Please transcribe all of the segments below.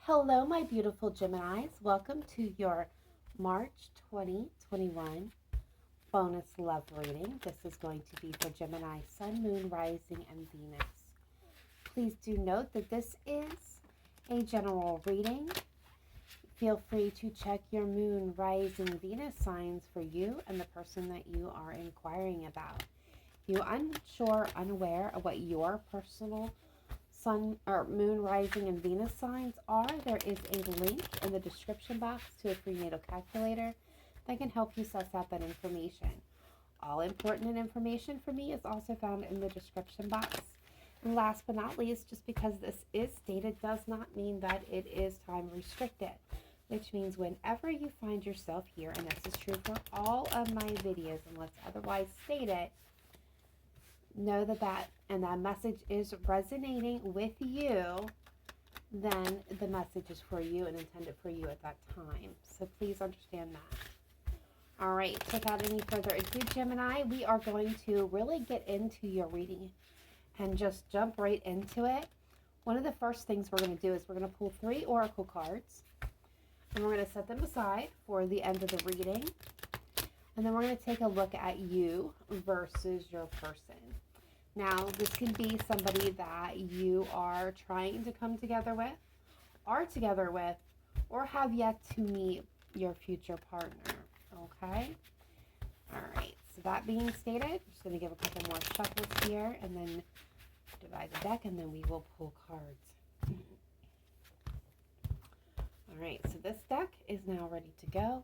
Hello, my beautiful Geminis. Welcome to your March 2021 bonus love reading. This is going to be for Gemini, Sun, Moon, Rising, and Venus. Please do note that this is a general reading. Feel free to check your Moon, Rising, Venus signs for you and the person that you are inquiring about. If you're unsure, unaware of what your personal Sun or Moon, Rising, and Venus signs are, there is a link in the description box to a prenatal calculator that can help you suss out that information. All important information for me is also found in the description box. And last but not least, just because this is stated does not mean that it is time restricted, which means whenever you find yourself here, and this is true for all of my videos unless otherwise stated, know that message is resonating with you, then the message is for you and intended for you at that time. So please understand that. All right, without any further ado, Gemini, we are going to really get into your reading and just jump right into it. One of the first things we're going to do is we're going to pull 3 oracle cards, and we're going to set them aside for the end of the reading. And then we're going to take a look at you versus your person. Now, this can be somebody that you are trying to come together with, are together with, or have yet to meet your future partner, okay? All right, so that being stated, I'm just going to give a couple more shuffles here and then divide the deck, and then we will pull cards. All right, so this deck is now ready to go.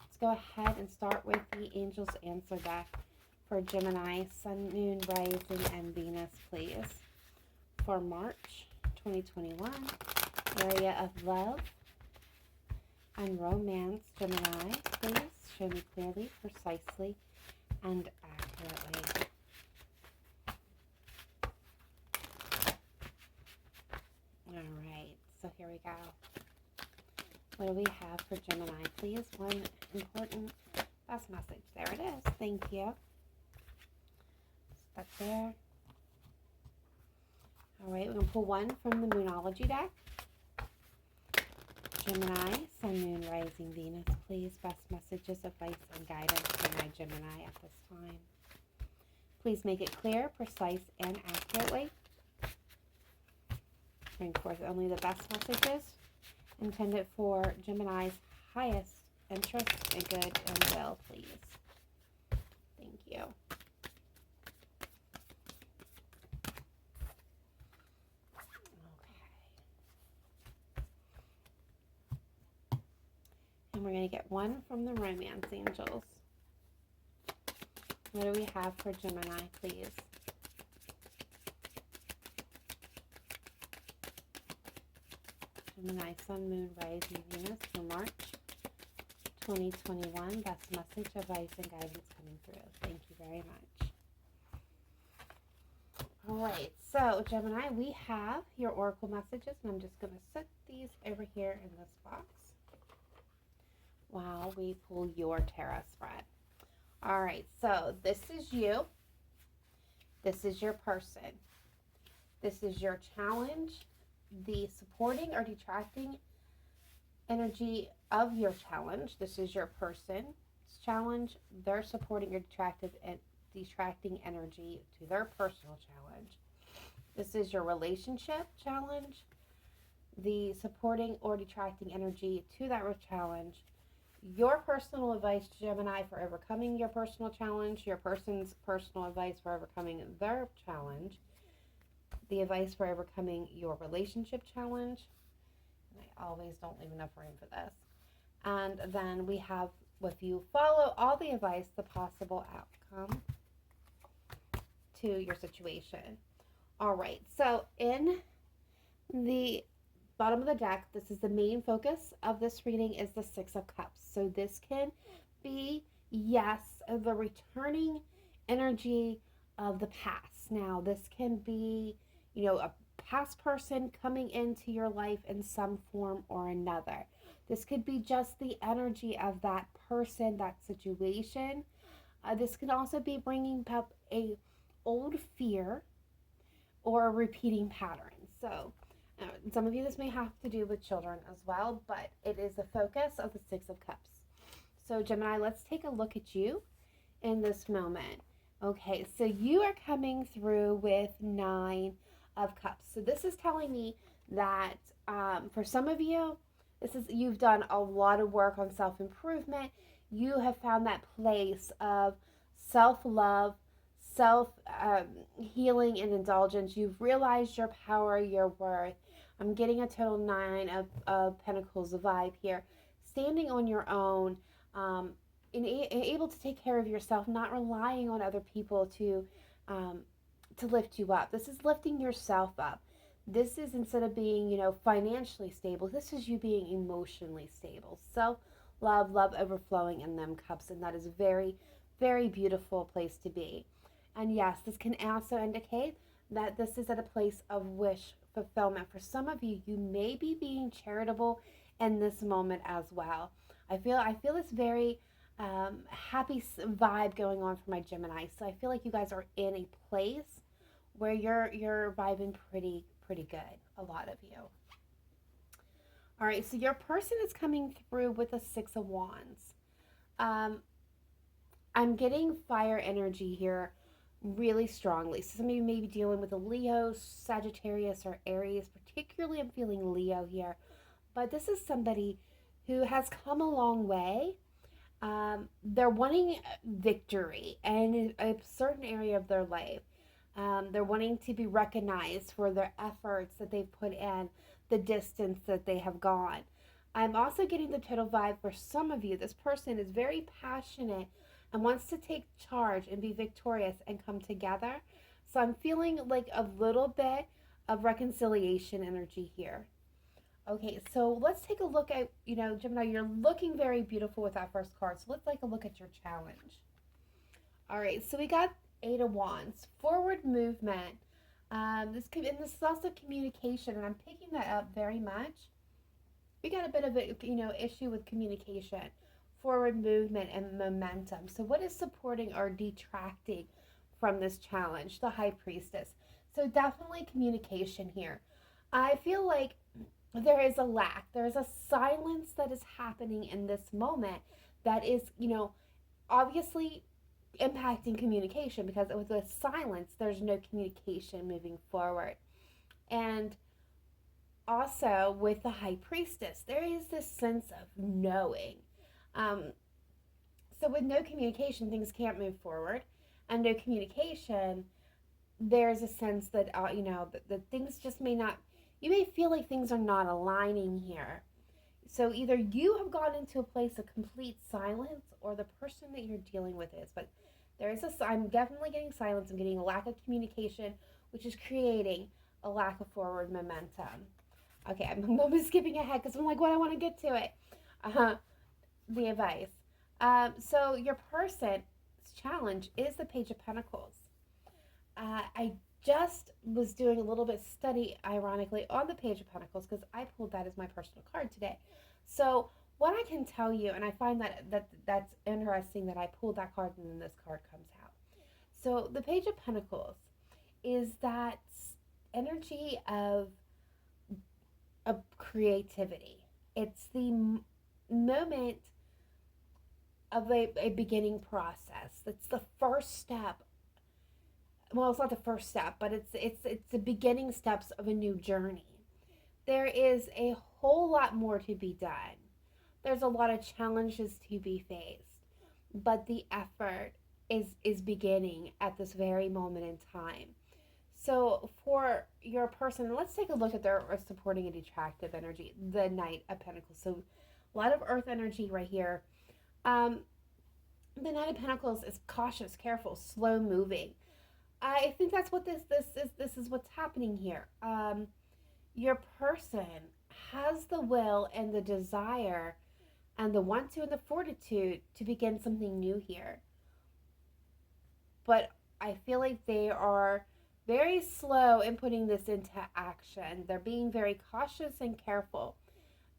Let's go ahead and start with the Angel's Answer deck for Gemini, Sun, Moon, Rising, and Venus, please. For March 2021, area of love and romance, Gemini, please show me clearly, precisely, and accurately. All right, so here we go. What do we have for Gemini, please? One important best message. There it is. Thank you. Stuck there. All right, we're going to pull one from the Moonology deck. Gemini, Sun, Moon, Rising, Venus, please. Best messages, advice, and guidance for my Gemini at this time. Please make it clear, precise, and accurately. Bring forth only the best messages intended for Gemini's highest interest and good and will, please. Thank you. And we're going to get one from the Romance Angels. What do we have for Gemini, please? Gemini, Sun, Moon, Rising, Venus for March 2021. Best message, advice, and guidance coming through. Thank you very much. All right, so Gemini, we have your oracle messages, and I'm just going to set these over here in this box while we pull your tarot spread. All right, so this is you. This is your person. This is your challenge, the supporting or detracting energy of your challenge. This is your person's challenge, their supporting or detracting energy to their personal challenge. This is your relationship challenge, the supporting or detracting energy to that challenge. Your personal advice, Gemini, for overcoming your personal challenge, your person's personal advice for overcoming their challenge, the advice for overcoming your relationship challenge. And I always don't leave enough room for this. And then we have, if you follow all the advice, the possible outcome to your situation. All right, so in the bottom of the deck, this is the main focus of this reading, is the Six of Cups. So this can be, yes, the returning energy of the past. Now, this can be, a past person coming into your life in some form or another. This could be just the energy of that person, that situation. This can also be bringing up a old fear or a repeating pattern. So Some of you, this may have to do with children as well, but it is the focus of the Six of Cups. So Gemini, let's take a look at you in this moment. Okay, so you are coming through with Nine of Cups. So this is telling me that for some of you, you've done a lot of work on self-improvement. You have found that place of self-love, self-healing and indulgence. You've realized your power, your worth. I'm getting a total Nine of Pentacles vibe here. Standing on your own, able to take care of yourself, not relying on other people to lift you up. This is lifting yourself up. This is, instead of being, financially stable, this is you being emotionally stable. Self-love, love overflowing in them cups, and that is a very, very beautiful place to be. And yes, this can also indicate that this is at a place of wish fulfillment. For some of you, you may be being charitable in this moment as well. I feel this very happy vibe going on for my Gemini. So I feel like you guys are in a place where you're vibing pretty good, a lot of you. All right, so your person is coming through with a Six of Wands. I'm getting fire energy here really strongly. So some of you may be dealing with a Leo, Sagittarius, or Aries. Particularly, I'm feeling Leo here. But this is somebody who has come a long way. They're wanting victory in a certain area of their life. They're wanting to be recognized for their efforts that they've put in, the distance that they have gone. I'm also getting the total vibe for some of you. This person is very passionate and wants to take charge and be victorious and come together. So I'm feeling like a little bit of reconciliation energy here. Okay, so let's take a look at, Gemini, you're looking very beautiful with that first card. So let's take a look at your challenge. All right, so we got Eight of Wands, forward movement. This is also communication, and I'm picking that up very much. We got a bit of a issue with communication, forward movement, and momentum. So what is supporting or detracting from this challenge? The High Priestess. So definitely communication here. I feel like there is a lack. There is a silence that is happening in this moment that is, obviously impacting communication, because with the silence, there's no communication moving forward. And also with the High Priestess, there is this sense of knowing. So with no communication, things can't move forward. And no communication, there's a sense that, that things just may not, you may feel like things are not aligning here. So either you have gone into a place of complete silence, or the person that you're dealing with is. But I'm definitely getting silence. I'm getting a lack of communication, which is creating a lack of forward momentum. Okay, I'm almost skipping ahead because I'm like, what, I want to get to it. The advice. So your person's challenge is the Page of Pentacles. I just was doing a little bit of study, ironically, on the Page of Pentacles, because I pulled that as my personal card today. So what I can tell you, and I find that's interesting that I pulled that card and then this card comes out. So the Page of Pentacles is that energy of creativity. It's the moment of a beginning process. It's the first step. Well, it's not the first step, but it's the beginning steps of a new journey. There is a whole lot more to be done. There's a lot of challenges to be faced, but the effort is beginning at this very moment in time. So for your person, let's take a look at their supporting and detractive energy, the Knight of Pentacles. So a lot of earth energy right here. The Knight of Pentacles is cautious, careful, slow moving. I think that's what this is what's happening here. Your person has the will and the desire and the want to and the fortitude to begin something new here. But I feel like they are very slow in putting this into action. They're being very cautious and careful.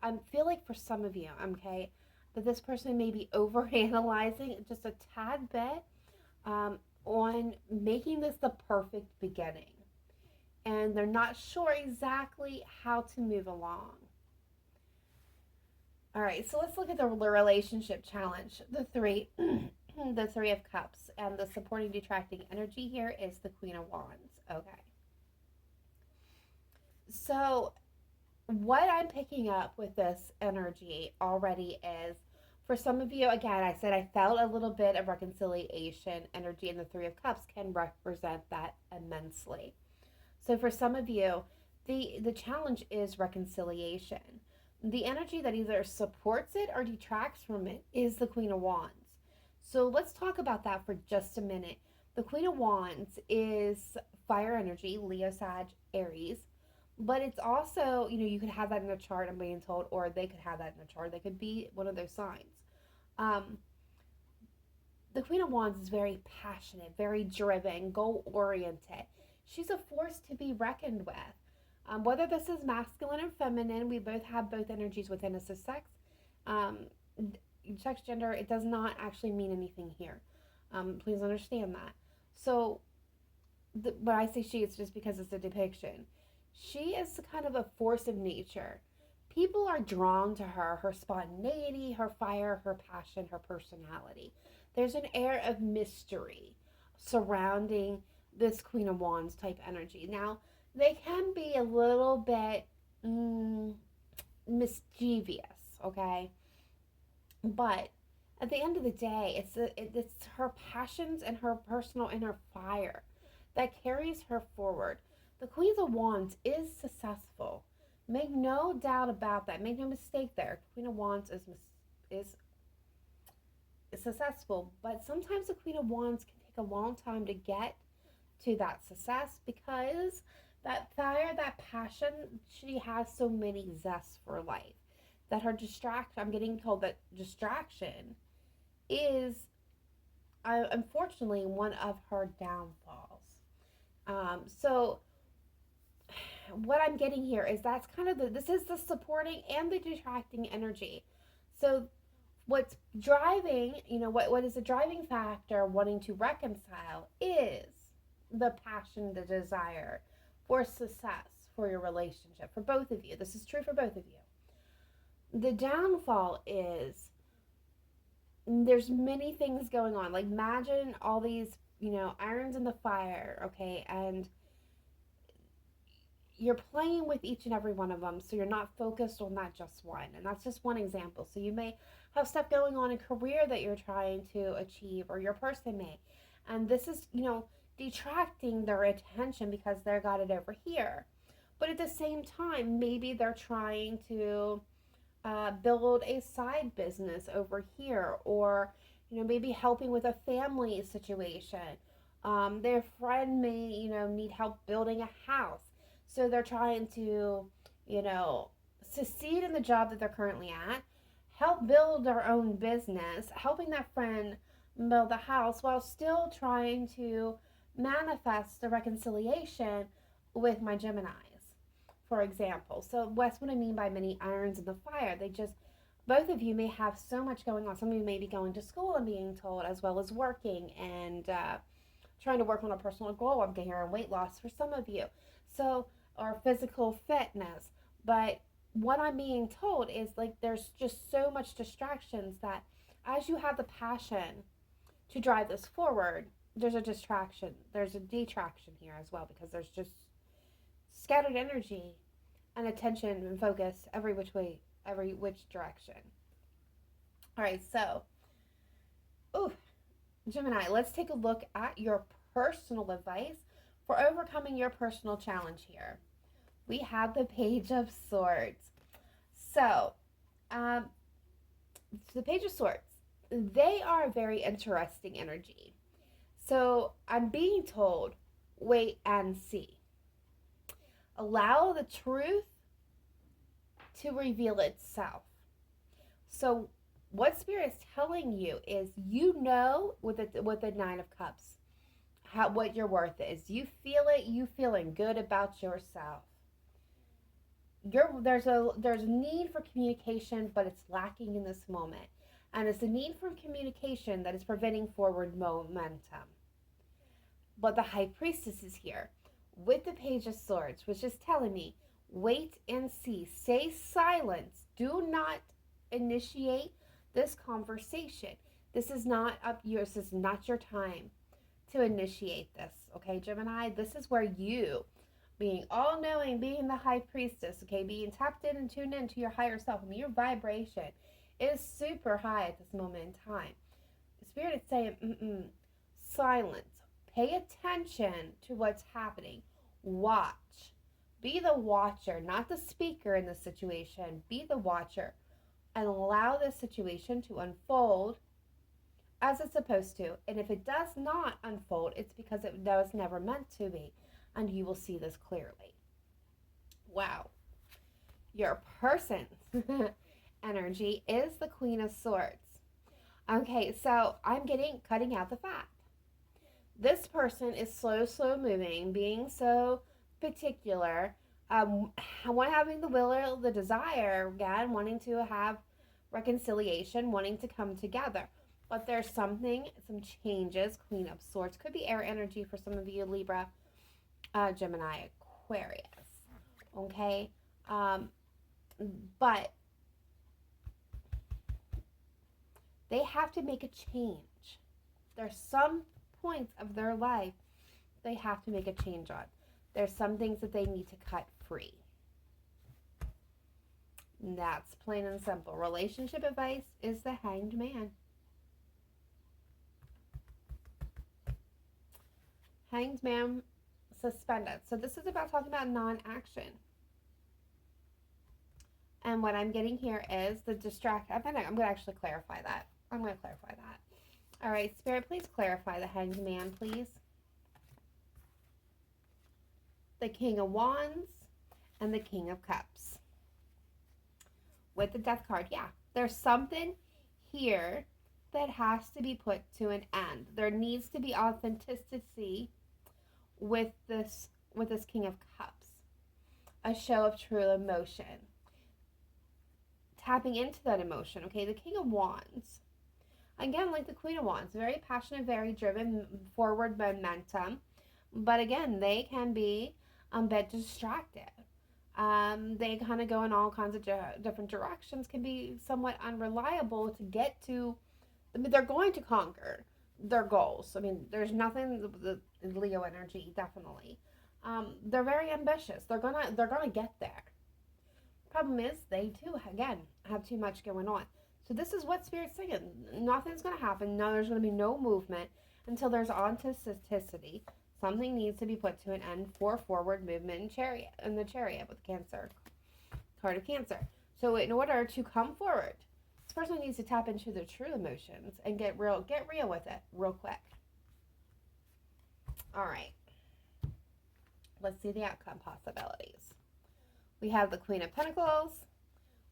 I feel like for some of you, okay, that this person may be overanalyzing just a tad bit on making this the perfect beginning. and they're not sure exactly how to move along. All right, so let's look at the relationship challenge. The three, the Three of Cups, and the supporting detracting energy here is the Queen of Wands. Okay. So what I'm picking up with this energy already is, for some of you, again, I said I felt a little bit of reconciliation energy, and the Three of Cups can represent that immensely. So for some of you, the challenge is reconciliation. The energy that either supports it or detracts from it is the Queen of Wands. So let's talk about that for just a minute. The Queen of Wands is fire energy, Leo, Sag, Aries. But it's also, you could have that in a chart, I'm being told, or they could have that in a chart. They could be one of those signs. The Queen of Wands is very passionate, very driven, goal-oriented. She's a force to be reckoned with. Whether this is masculine or feminine, we both have both energies within us as sex. Sex, gender, it does not actually mean anything here. Please understand that. So, when I say she, it's just because it's a depiction. She is kind of a force of nature. People are drawn to her spontaneity, her fire, her passion, her personality. There's an air of mystery surrounding this Queen of Wands type energy. Now, they can be a little bit mischievous, okay? But at the end of the day, it's her passions and her personal inner fire that carries her forward. The Queen of Wands is successful. Make no doubt about that. Make no mistake there. Queen of Wands is successful, but sometimes the Queen of Wands can take a long time to get to that success because that fire, that passion, she has so many zests for life that her distraction, I'm getting told that distraction is unfortunately one of her downfalls. So what I'm getting here is that's kind of this is the supporting and the detracting energy. So what's driving, what is the driving factor wanting to reconcile is the passion, the desire for success for your relationship, for both of you. This is true for both of you. The downfall is there's many things going on. Like, imagine all these, irons in the fire, okay, and you're playing with each and every one of them, so you're not focused on that just one. And that's just one example. So you may have stuff going on in career that you're trying to achieve, or your person may. And this is, detracting their attention because they've got it over here. But at the same time, maybe they're trying to build a side business over here, or, maybe helping with a family situation. Their friend may, need help building a house. So they're trying to, succeed in the job that they're currently at, help build their own business, helping that friend build a house while still trying to manifest the reconciliation with my Geminis, for example. So that's what I mean by many irons in the fire. Both of you may have so much going on. Some of you may be going to school and being told, as well as working and trying to work on a personal goal. I'm hearing weight loss for some of you. So, or physical fitness. But what I'm being told is, there's just so much distractions that as you have the passion to drive this forward, there's a distraction. There's a detraction here as well, because there's just scattered energy and attention and focus every which way, every which direction. All right, so, Gemini, let's take a look at your personal advice for overcoming your personal challenge here. We have the Page of Swords. So, the Page of Swords, they are a very interesting energy. So, I'm being told, wait and see. Allow the truth to reveal itself. So, what Spirit's telling you is, with the Nine of Cups, what your worth is. You feel it. You feeling good about yourself. There's a need for communication, but it's lacking in this moment. And it's a need for communication that is preventing forward momentum. But the High Priestess is here. with the Page of Swords, which is telling me, wait and see. Stay silent. Do not initiate this conversation. This is not up yours. This is not your time to initiate this. Okay, Gemini? This is where you, being all-knowing, being the high priestess, okay, being tapped in and tuned into your higher self. I mean, your vibration is super high at this moment in time. The Spirit is saying, silence. Pay attention to what's happening. Watch. Be the watcher, not the speaker in the situation. Be the watcher and allow this situation to unfold as it's supposed to. And if it does not unfold, it's because it was never meant to be. And you will see this clearly. Wow. Your person's energy is the Queen of Swords. Okay, so I'm cutting out the fat. This person is slow moving, being so particular, having the will or the desire, again, wanting to have reconciliation, wanting to come together. But there's some changes. Queen of Swords could be air energy for some of you, Libra, Gemini, Aquarius. Okay, but they have to make a change. There's some points of their life they have to make a change on. There's some things that they need to cut free. And that's plain and simple. Relationship advice is the Hanged Man. Hanged Man suspended. So this is about talking about non-action. And what I'm getting here is the I'm going to actually clarify that. I'm going to clarify that. All right, Spirit, please clarify the Hanged Man, please. The King of Wands and the King of Cups. With the Death card, yeah. There's something here that has to be put to an end. There needs to be authenticity with this King of Cups. A show of true emotion. Tapping into that emotion, okay? The King of Wands. Again, like the Queen of Wands, very passionate, very driven, forward momentum. But again, they can be a bit distracted. They kind of go in all kinds of different directions, can be somewhat unreliable to get to. I mean, they're going to conquer their goals. I mean, there's nothing, the Leo energy, definitely. They're very ambitious. They're gonna get there. Problem is, they too, again, have too much going on. So this is what Spirit's saying. Nothing's going to happen. No, there's going to be no movement until there's authenticity. Something needs to be put to an end for forward movement in the Chariot with Cancer. Card of Cancer. So in order to come forward, this person needs to tap into their true emotions and get real with it real quick. All right. Let's see the outcome possibilities. We have the Queen of Pentacles,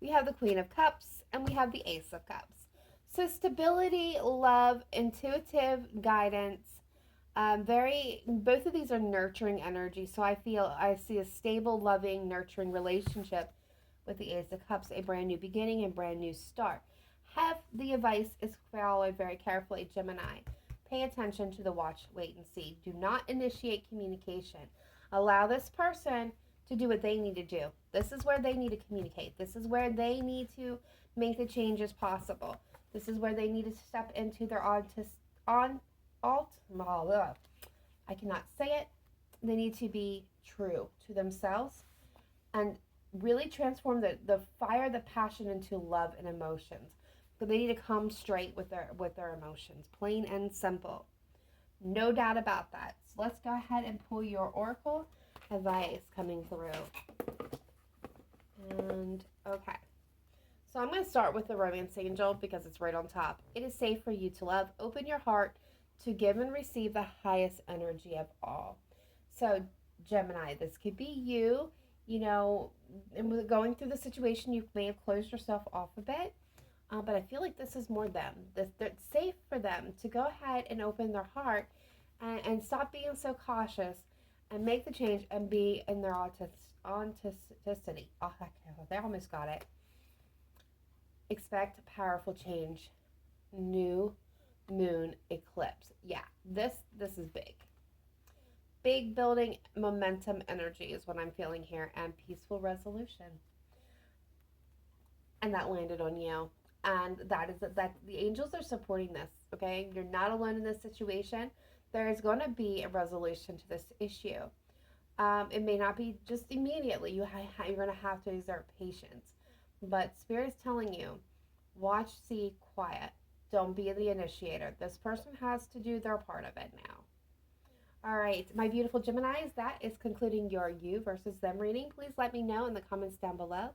we have the Queen of Cups, and we have the Ace of Cups. So stability, love, intuitive guidance, both of these are nurturing energy. So I see a stable, loving, nurturing relationship with the Ace of Cups, a brand new beginning, a brand new start. Have the advice is followed very carefully, Gemini. Pay attention to the watch, wait, and see. Do not initiate communication. Allow this person to do what they need to do. This is where they need to communicate. This is where they need to make the changes possible. This is where they need to step into their I cannot say it. They need to be true to themselves and really transform the fire, the passion into love and emotions. So they need to come straight with their emotions, plain and simple. No doubt about that. So let's go ahead and pull your oracle advice coming through. And okay. So I'm going to start with the Romance Angel because it's right on top. It is safe for you to love. Open your heart to give and receive the highest energy of all. So Gemini, this could be you, going through the situation, you may have closed yourself off a bit. But I feel like this is more them. It's safe for them to go ahead and open their heart and stop being so cautious and make the change and be in their authenticity. Oh, they almost got it. Expect powerful change. New moon eclipse. Yeah, this is big. big building momentum energy is what I'm feeling here, and peaceful resolution. And that landed on you. And that the angels are supporting this, okay? You're not alone in this situation. There is going to be a resolution to this issue. It may not be just immediately. You're going to have to exert patience. But Spirit's telling you, watch, see, quiet. Don't be the initiator. This person has to do their part of it now. All right, my beautiful Geminis, that is concluding your you versus them reading. Please let me know in the comments down below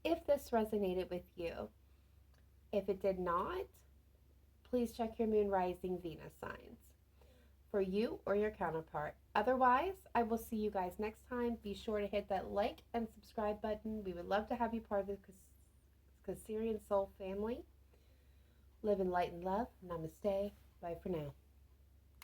if this resonated with you. If it did not, please check your moon, rising, Venus signs for you or your counterpart. Otherwise, I will see you guys next time. Be sure to hit that like and subscribe button. We would love to have you part of the Cancerian Soul family. Live in light and love. Namaste. Bye for now.